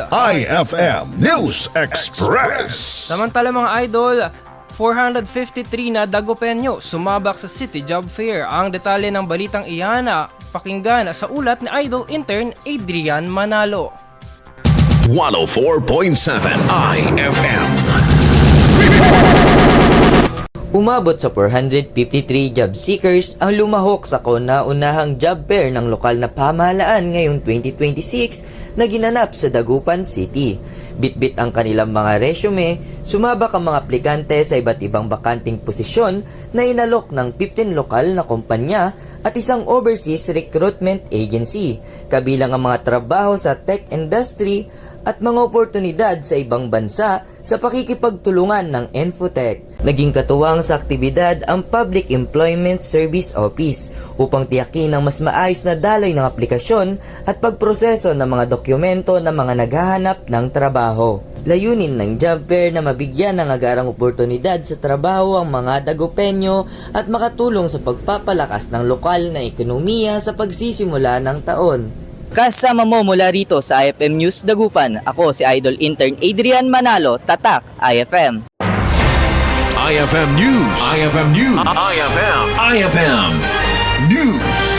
IFM News Express. Samantala mga idol, 453 na Dagupenyo sumabak sa City Job Fair. Ang detalye ng balitang iyan pakinggan sa ulat ni Idol Intern Adrian Manalo. 104.7 IFM. Umabot sa 453 job seekers ang lumahok sa kauna-unahang job fair ng lokal na pamahalaan ngayong 2026 na ginanap sa Dagupan City. Bitbit ang kanilang mga resume, sumabak ang mga aplikante sa iba't ibang bakanting posisyon na inalok ng 15 lokal na kumpanya at isang overseas recruitment agency, kabilang ang mga trabaho sa tech industry at mga oportunidad sa ibang bansa sa pakikipagtulungan ng Infotech. Naging katuwang sa aktibidad ang Public Employment Service Office upang tiyakin ang mas maayos na daloy ng aplikasyon at pagproseso ng mga dokumento ng mga naghahanap ng trabaho. Layunin ng job fair na mabigyan ng agarang oportunidad sa trabaho ang mga Dagupenyo at makatulong sa pagpapalakas ng lokal na ekonomiya sa pagsisimula ng taon. Kasama mo mula rito sa IFM News Dagupan, ako si Idol Intern Adrian Manalo, Tatak IFM. IFM News. IFM News. IFM News.